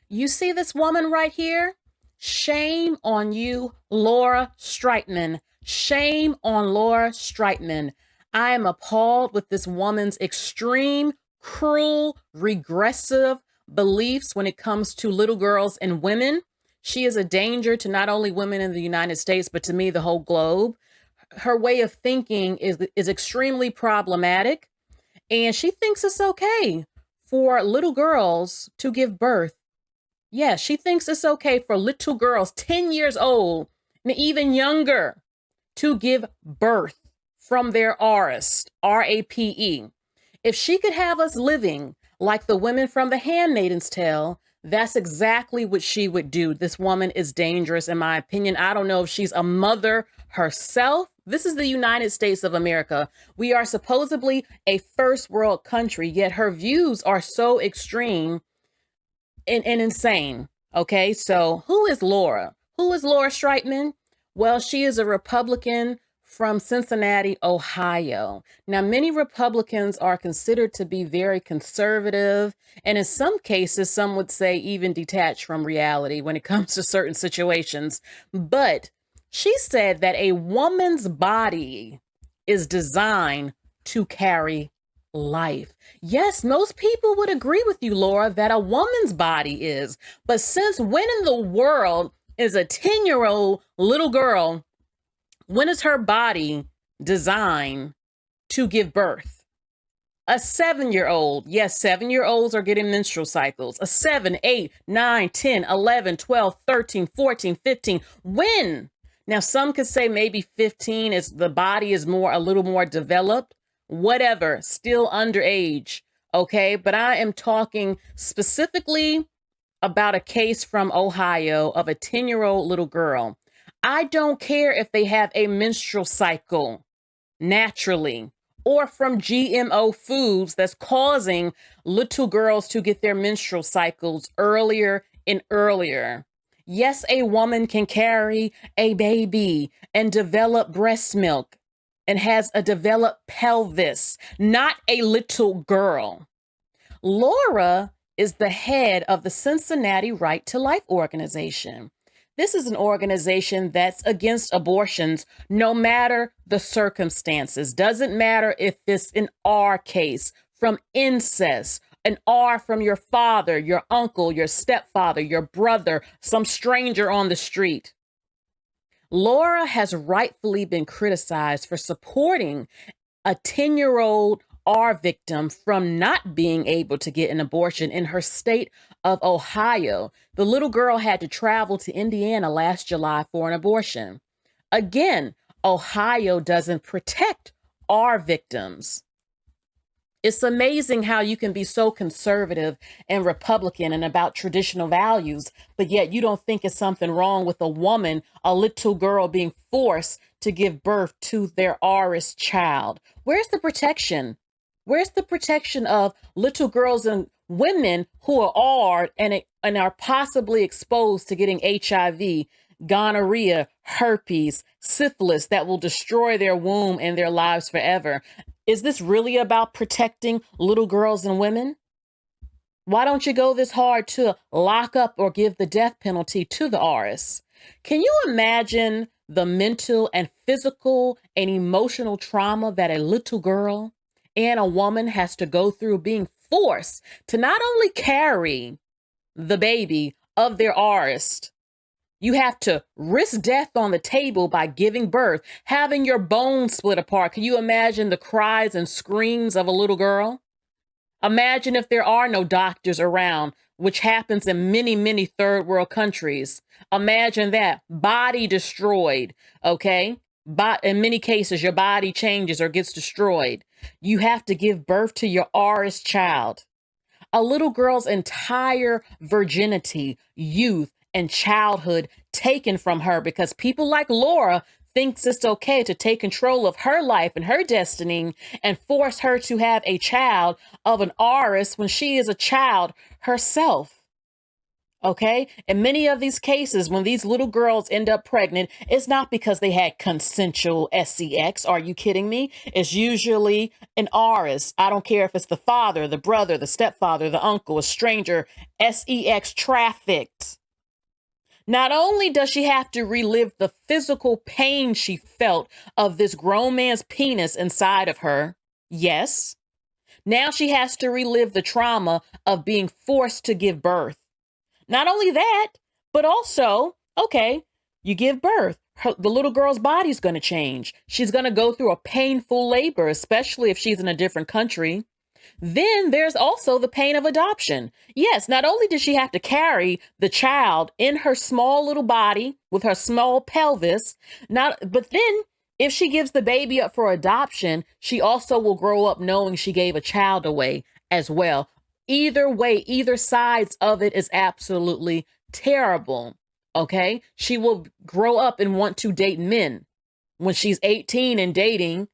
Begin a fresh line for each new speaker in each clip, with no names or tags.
You see this woman right here? Shame on you, Laura Streitman. Shame on Laura Streitman. I am appalled with this woman's extreme, cruel, regressive beliefs when it comes to little girls and women. She is a danger to not only women in the United States, but to me, the whole globe. Her way of thinking is extremely problematic, and she thinks it's okay for little girls to give birth. Yeah, she thinks it's okay for little girls 10 years old and even younger to give birth from their RS, RAPE. If she could have us living like the women from The Handmaid's Tale, that's exactly what she would do. This woman is dangerous, in my opinion. I don't know if she's a mother herself. This is the United States of America. We are supposedly a first world country, yet her views are so extreme and insane. Okay, so who is Laura? Who is Laura Streitman? Well, she is a Republican from Cincinnati, Ohio. Now, many Republicans are considered to be very conservative, and in some cases, some would say even detached from reality when it comes to certain situations. But she said that a woman's body is designed to carry life. Yes, most people would agree with you, Laura, that a woman's body is. But since when in the world is a 10-year-old little girl, when is her body designed to give birth? A 7-year-old, yes, 7-year-olds are getting menstrual cycles. A 7, 8, 9, 10, 11, 12, 13, 14, 15. When? Now, some could say maybe 15 is the body is a little more developed. Whatever, still underage, okay? But I am talking specifically about a case from Ohio of a 10-year-old little girl. I don't care if they have a menstrual cycle naturally or from GMO foods that's causing little girls to get their menstrual cycles earlier and earlier. Yes, a woman can carry a baby and develop breast milk and has a developed pelvis, not a little girl. Laura is the head of the Cincinnati Right to Life organization. This is an organization that's against abortions, no matter the circumstances. Doesn't matter if it's an R case from incest, an R from your father, your uncle, your stepfather, your brother, some stranger on the street. Laura has rightfully been criticized for supporting a 10-year-old R victim from not being able to get an abortion in her state of Ohio. The little girl had to travel to Indiana last July for an abortion. Again, Ohio doesn't protect R victims. It's amazing how you can be so conservative and Republican and about traditional values, but yet you don't think it's something wrong with a woman, a little girl being forced to give birth to their RS child. Where's the protection? Where's the protection of little girls and women who are R and are possibly exposed to getting HIV, gonorrhea, herpes, syphilis that will destroy their womb and their lives forever? Is this really about protecting little girls and women? Why don't you go this hard to lock up or give the death penalty to the RS? Can you imagine the mental and physical and emotional trauma that a little girl and a woman has to go through being forced to not only carry the baby of their RS, you have to risk death on the table by giving birth, having your bones split apart. Can you imagine the cries and screams of a little girl? Imagine if there are no doctors around, which happens in many, many third world countries. Imagine that. Body destroyed, okay? But in many cases, your body changes or gets destroyed. You have to give birth to your RS child. A little girl's entire virginity, youth, and childhood taken from her because people like Laura thinks it's okay to take control of her life and her destiny and force her to have a child of an RS when she is a child herself. Okay. In many of these cases, when these little girls end up pregnant, it's not because they had consensual sex. Are you kidding me? It's usually an ARIS. I don't care if it's the father, the brother, the stepfather, the uncle, a stranger, sex trafficked. Not only does she have to relive the physical pain she felt of this grown man's penis inside of her. Yes. Now she has to relive the trauma of being forced to give birth. Not only that, but also, okay, you give birth. The little girl's body's going to change. She's going to go through a painful labor, especially if she's in a different country. Then there's also the pain of adoption. Yes, not only does she have to carry the child in her small little body with her small pelvis, but then if she gives the baby up for adoption, she also will grow up knowing she gave a child away as well. Either way, either sides of it is absolutely terrible. Okay. She will grow up and want to date men. When she's 18 and dating,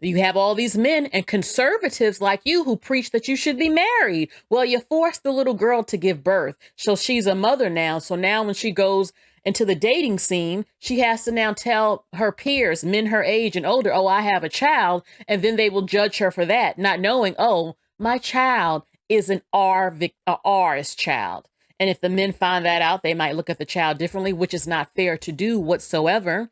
you have all these men and conservatives like you who preach that you should be married. Well, you force the little girl to give birth. So she's a mother now. So now when she goes into the dating scene, she has to now tell her peers, men her age and older, oh, I have a child. And then they will judge her for that, not knowing, oh, my child is an R's child. And if the men find that out, they might look at the child differently, which is not fair to do whatsoever.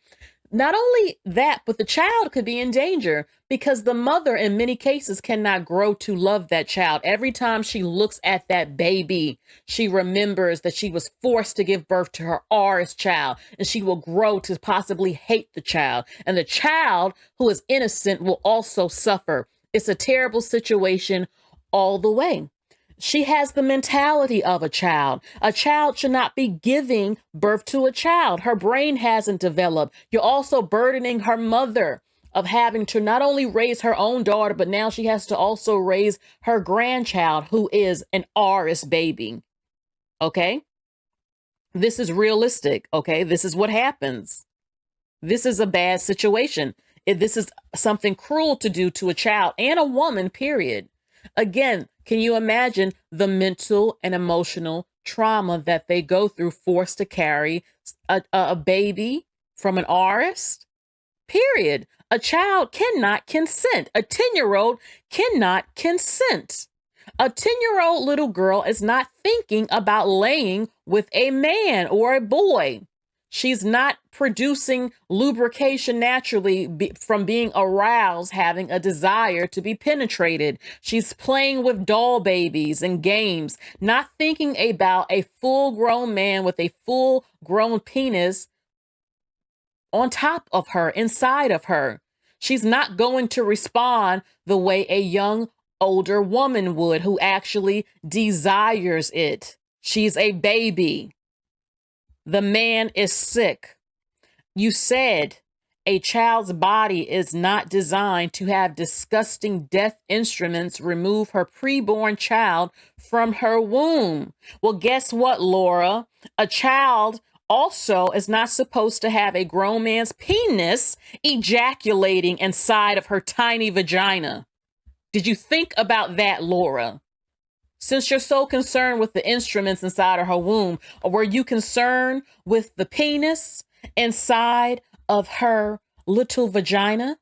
Not only that, but the child could be in danger because the mother in many cases cannot grow to love that child. Every time she looks at that baby, she remembers that she was forced to give birth to her R's child, and she will grow to possibly hate the child. And the child who is innocent will also suffer. It's a terrible situation all the way. She has the mentality of a child. A child should not be giving birth to a child. Her brain hasn't developed. You're also burdening her mother of having to not only raise her own daughter, but now she has to also raise her grandchild, who is an R's baby. Okay? This is realistic. Okay? This is what happens. This is a bad situation. This is something cruel to do to a child and a woman, period. Again, can you imagine the mental and emotional trauma that they go through, forced to carry a baby from an artist? Period. A child cannot consent. A 10-year-old cannot consent. A 10-year-old little girl is not thinking about laying with a man or a boy. She's not producing lubrication naturally from being aroused, having a desire to be penetrated. She's playing with doll babies and games, not thinking about a full-grown man with a full-grown penis on top of her, inside of her. She's not going to respond the way a young, older woman would who actually desires it. She's a baby. The man is sick. You said a child's body is not designed to have disgusting death instruments remove her preborn child from her womb. Well, guess what, Laura? A child also is not supposed to have a grown man's penis ejaculating inside of her tiny vagina. Did you think about that, Laura? Since you're so concerned with the instruments inside of her womb, or were you concerned with the penis inside of her little vagina?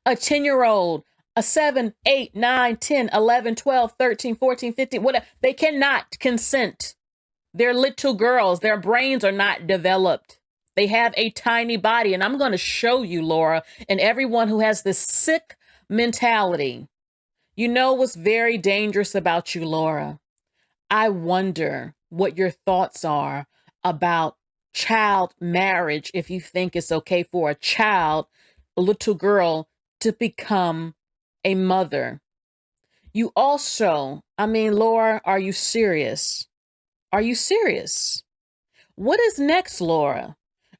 A 10-year-old, a 7, 8, 9, 10, 11, 12, 13, 14, 15, whatever, they cannot consent. They're little girls. Their brains are not developed. They have a tiny body. And I'm going to show you, Laura, and everyone who has this sick mentality. You know what's very dangerous about you, Laura? I wonder what your thoughts are about child marriage, if you think it's okay for a child, a little girl, to become a mother. You also, Laura, are you serious? Are you serious? What is next, Laura?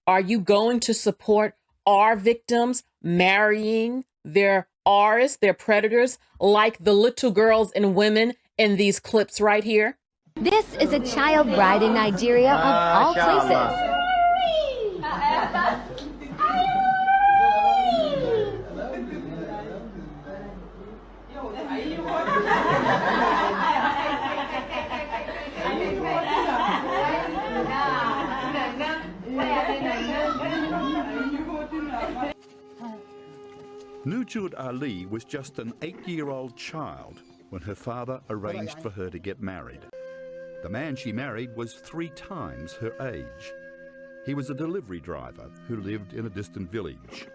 Are you going to support our victims marrying their R's, their predators, like the little girls and women in these clips right here?
This is a child bride in Nigeria of all places.
Nujud Ali was just an 8-year-old child when her father arranged for her to get married. The man she married was 3 times her age. He was a delivery driver who lived in a distant village.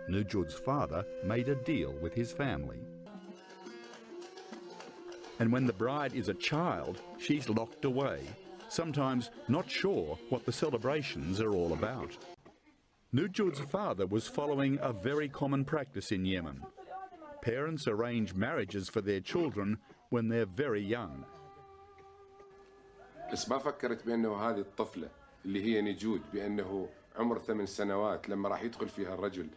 Nujud's father made a deal with his family. And when the bride is a child, she's locked away, sometimes not sure what the celebrations are all about. Nujud's father was following a very common practice in Yemen. Parents arrange marriages for their children when they're very young.
بس ما فكرت بأنه هذه الطفلة اللي هي نجود بأنه عمر 8 سنوات لما راح يدخل فيها الرجل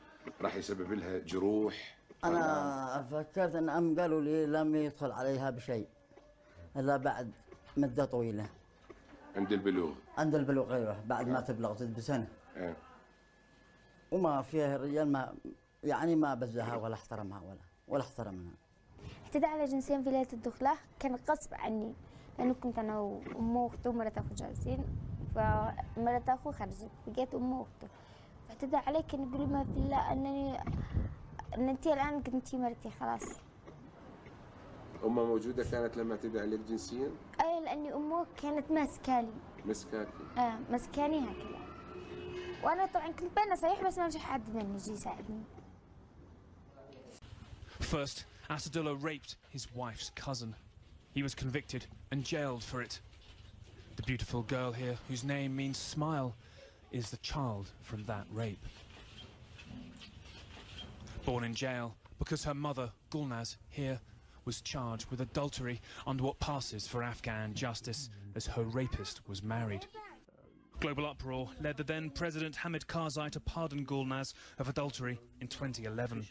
راح يسبب لها جروح.
أنا فكرت أن أم قالوا لي لم يدخل عليها بشيء إلا بعد مدة طويلة.
عند البلوغ.
عند البلوغ أيوه بعد ما تبلغ بسنة. وما فيها الرجال ما يعني ما بزها ولا احترمها ولا احترمنا.
اعتدى على جنسيا في ليلة الدخلة كان غصب عني لأنه كنت أنا وأمه وأخته ومرت أخوه جالسين فمرت أخوه خرجت بقيت أمه وأخته فاعتدى علي كان يقول ما في الله أن أنت الآن كنتي مرتي خلاص.
أمه موجودة كانت لما اعتدى عليك جنسيا؟
أي لأني أمه كانت ماسكالي.
مسكاكي؟
ماسكاني هكذا. وأنا طبعا كنت بيننا صحيح بس ما في حد مني يجي يساعدني.
First, Asadullah raped his wife's cousin. He was convicted and jailed for it. The beautiful girl here, whose name means smile, is the child from that rape. Born in jail because her mother, Gulnaz, here, was charged with adultery under what passes for Afghan justice as her rapist was married. Global uproar led the then President Hamid Karzai to pardon Gulnaz of adultery in 2011.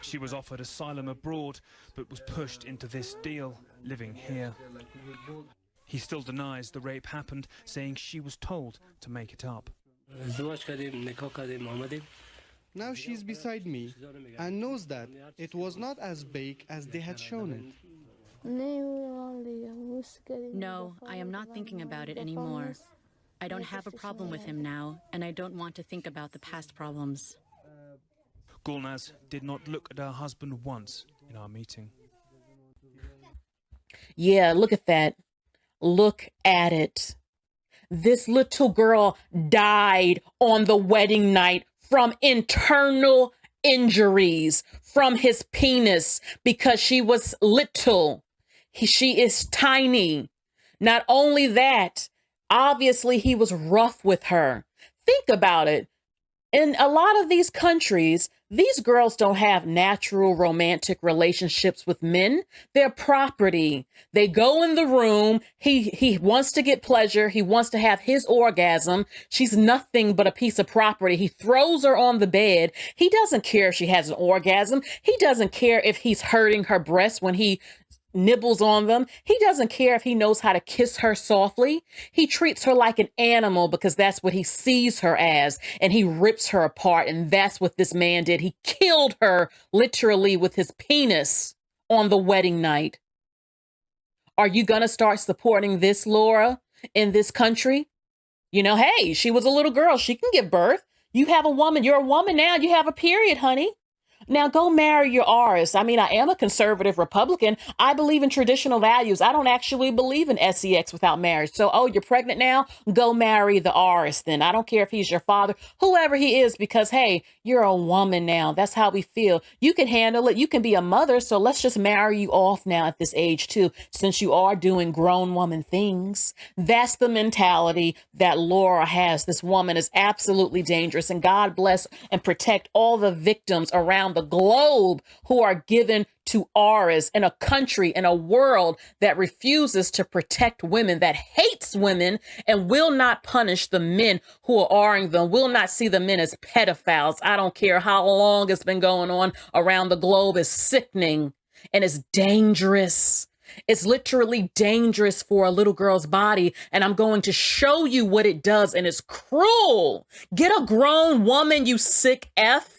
She was offered asylum abroad, but was pushed into this deal, living here. He still denies the rape happened, saying she was told to make it up.
Now she's beside me and knows that it was not as big as they had shown it.
No, I am not thinking about it anymore. I don't have a problem with him now, and I don't want to think about the past problems.
Gulnaz did not look at her husband once in our meeting.
Yeah, look at that. Look at it. This little girl died on the wedding night from internal injuries from his penis because she was little. She is tiny. Not only that, obviously he was rough with her. Think about it. In a lot of these countries, these girls don't have natural romantic relationships with men. They're property. They go in the room. He wants to get pleasure. He wants to have his orgasm. She's nothing but a piece of property. He throws her on the bed. He doesn't care if she has an orgasm. He doesn't care if he's hurting her breasts when he nibbles on them. He doesn't care if he knows how to kiss her softly. He treats her like an animal because that's what he sees her as, and he rips her apart, and that's what this man did. He killed her literally with his penis on the wedding night. Are you gonna start supporting this, Laura, in this country? You know, hey, she was a little girl. She can give birth. You have a woman. You're a woman now. You have a period, honey. Now go marry your Aris. I mean, I am a conservative Republican. I believe in traditional values. I don't actually believe in sex without marriage. So, oh, you're pregnant now? Go marry the Aris then. I don't care if he's your father, whoever he is, because, hey, you're a woman now. That's how we feel. You can handle it. You can be a mother. So let's just marry you off now at this age too, since you are doing grown woman things. That's the mentality that Laura has. This woman is absolutely dangerous, and God bless and protect all the victims around the globe who are given to Aris in a country, in a world that refuses to protect women, that hates women, and will not punish the men who are R-ing them, will not see the men as pedophiles. I don't care how long it's been going on around the globe. It's sickening and it's dangerous. It's literally dangerous for a little girl's body, and I'm going to show you what it does, and it's cruel. Get a grown woman, you sick F.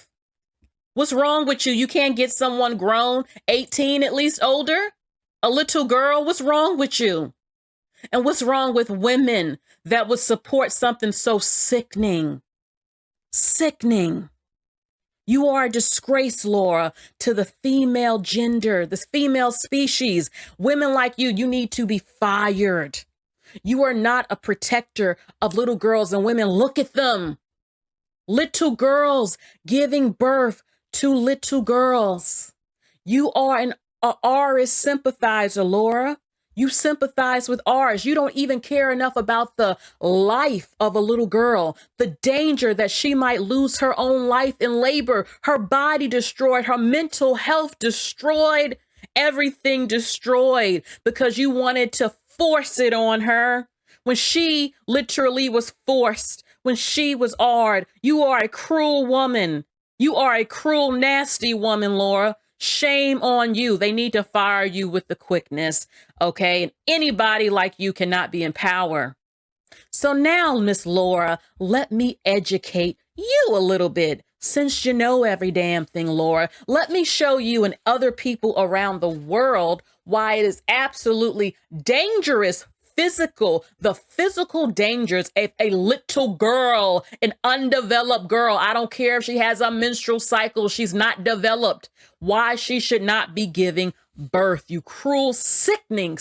What's wrong with you? You can't get someone grown, 18 at least older? A little girl? What's wrong with you? And what's wrong with women that would support something so sickening? Sickening. You are a disgrace, Laura, to the female gender, the female species. Women like you need to be fired. You are not a protector of little girls and women. Look at them. Little girls giving birth to little girls. You are an RS sympathizer, Laura. You sympathize with ours. You don't even care enough about the life of a little girl, the danger that she might lose her own life in labor, her body destroyed, her mental health destroyed, everything destroyed because you wanted to force it on her when she literally was forced, when she was hard. You are a cruel woman. You are a cruel, nasty woman, Laura. Shame on you. They need to fire you with the quickness, okay? And anybody like you cannot be in power. So now, Miss Laura, let me educate you a little bit. Since you know every damn thing, Laura, let me show you and other people around the world why it is absolutely dangerous the physical dangers of a little girl, an undeveloped girl. I don't care if she has a menstrual cycle, she's not developed. Why she should not be giving birth, you cruel, sickening,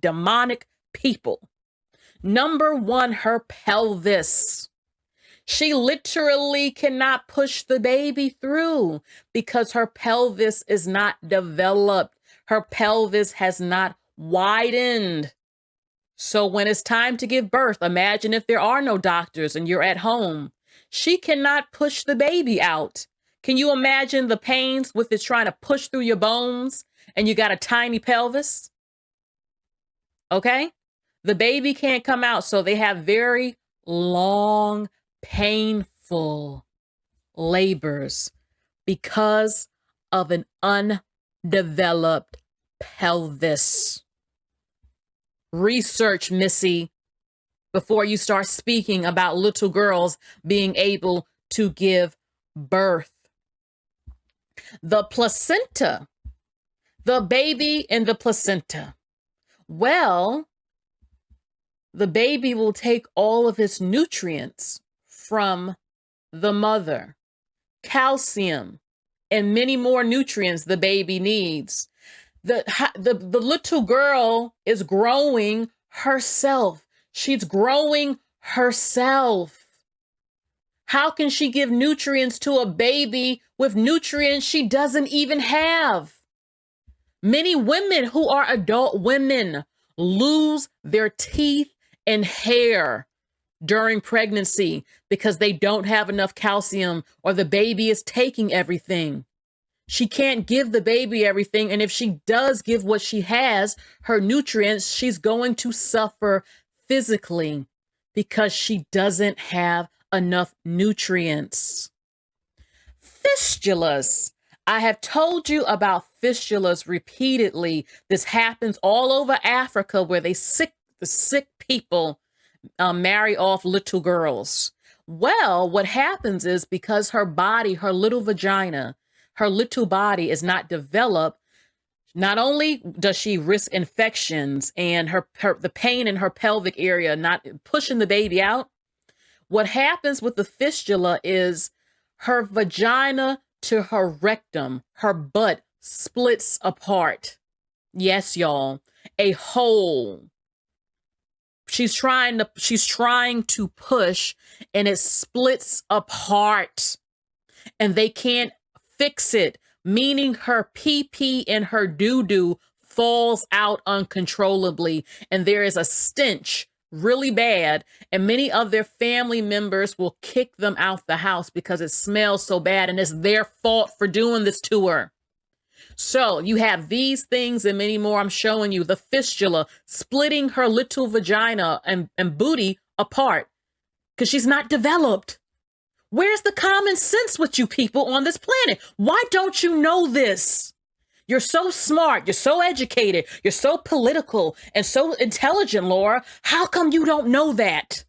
demonic people. Number one, her pelvis. She literally cannot push the baby through because her pelvis is not developed. Her pelvis has not widened. So when it's time to give birth, imagine if there are no doctors and you're at home. She cannot push the baby out. Can you imagine the pains with it trying to push through your bones and you got a tiny pelvis? Okay? The baby can't come out, so they have very long, painful labors because of an undeveloped pelvis. Research, Missy, before you start speaking about little girls being able to give birth. The placenta, the baby in the placenta. Well, the baby will take all of its nutrients from the mother, calcium, and many more nutrients the baby needs. The little girl is growing herself. She's growing herself. How can she give nutrients to a baby with nutrients she doesn't even have? Many women who are adult women lose their teeth and hair during pregnancy because they don't have enough calcium or the baby is taking everything. She can't give the baby everything. And if she does give what she has, her nutrients, she's going to suffer physically because she doesn't have enough nutrients. Fistulas. I have told you about fistulas repeatedly. This happens all over Africa where the sick people marry off little girls. Well, what happens is because her body, her little vagina, her little body is not developed, not only does she risk infections and the pain in her pelvic area, not pushing the baby out. What happens with the fistula is her vagina to her rectum, her butt splits apart. Yes, y'all, a hole. She's trying to push and it splits apart and they can't fix it, meaning her pee-pee and her doo-doo falls out uncontrollably and there is a stench really bad and many of their family members will kick them out the house because it smells so bad and it's their fault for doing this to her. So you have these things and many more I'm showing you. The fistula, splitting her little vagina and booty apart because she's not developed. Where's the common sense with you people on this planet? Why don't you know this? You're so smart, you're so educated, you're so political and so intelligent, Laura. How come you don't know that?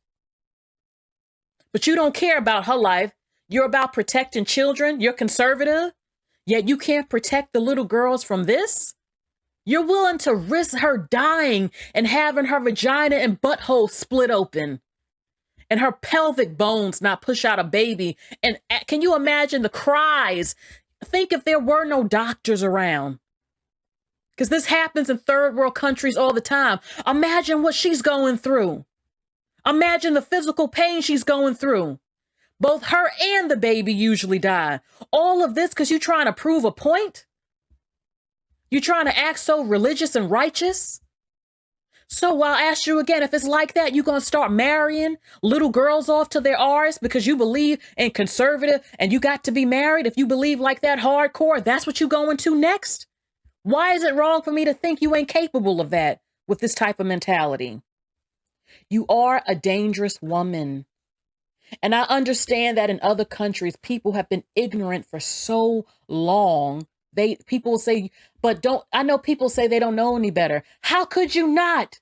But you don't care about her life. You're about protecting children. You're conservative, yet you can't protect the little girls from this? You're willing to risk her dying and having her vagina and butthole split open. and her pelvic bones not push out a baby. And can you imagine the cries? Think if there were no doctors around, because this happens in third world countries all the time. Imagine what she's going through. Imagine the physical pain she's going through. Both her and the baby usually die. All of this because you're trying to prove a point? You're trying to act so religious and righteous? So I'll ask you again, if it's like that, you're going to start marrying little girls off to their R's because you believe in conservative and you got to be married? If you believe like that hardcore, that's what you're going to next? Why is it wrong for me to think you ain't capable of that with this type of mentality? You are a dangerous woman. And I understand that in other countries, people have been ignorant for so long. People say, I know people say they don't know any better. How could you not?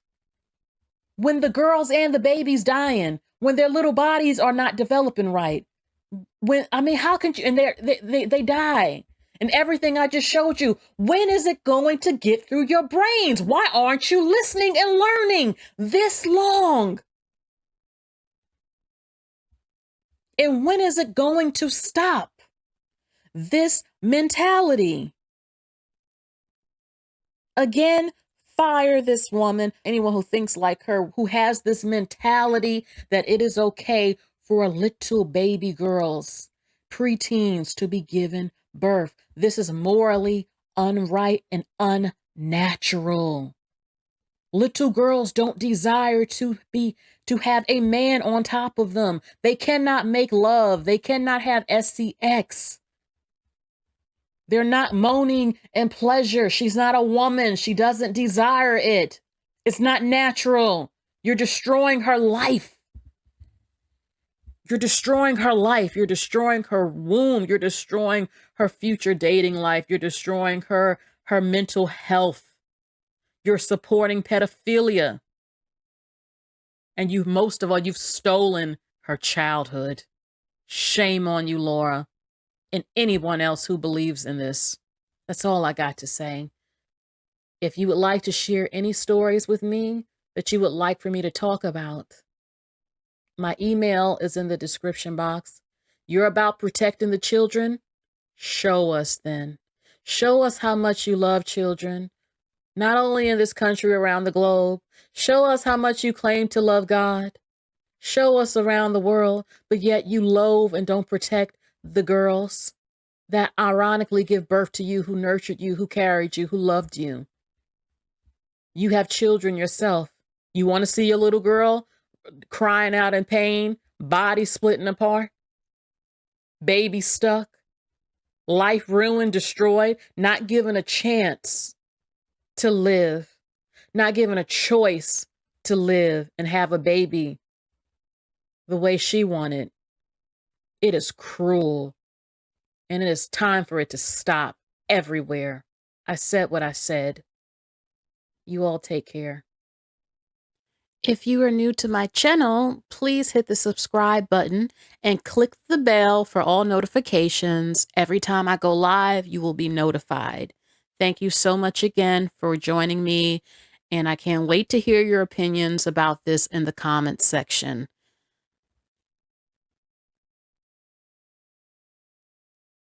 When the girls and the babies dying, when their little bodies are not developing right. How can you, and they die. And everything I just showed you, when is it going to get through your brains? Why aren't you listening and learning this long? And when is it going to stop? This mentality. Again, fire this woman, anyone who thinks like her, who has this mentality that it is okay for little baby girls, preteens, to be given birth. This is morally unright and unnatural. Little girls don't desire to have a man on top of them. They cannot make love. They cannot have SCX. They're not moaning in pleasure. She's not a woman. She doesn't desire it. It's not natural. You're destroying her life. You're destroying her life. You're destroying her womb. You're destroying her future dating life. You're destroying her mental health. You're supporting pedophilia. And most of all, you've stolen her childhood. Shame on you, Laura, and anyone else who believes in this. That's all I got to say. If you would like to share any stories with me that you would like for me to talk about, my email is in the description box. You're about protecting the children? Show us then. Show us how much you love children, not only in this country, around the globe. Show us how much you claim to love God. Show us around the world, but yet you loathe and don't protect the girls that ironically give birth to you, who nurtured you, who carried you, who loved you. You have children yourself. You want to see your little girl crying out in pain, body splitting apart, baby stuck, life ruined, destroyed, not given a chance to live, not given a choice to live and have a baby the way she wanted. It is cruel, and it is time for it to stop everywhere. I said what I said. You all take care. If you are new to my channel, please hit the subscribe button and click the bell for all notifications. Every time I go live, you will be notified. Thank you so much again for joining me, and I can't wait to hear your opinions about this in the comments section.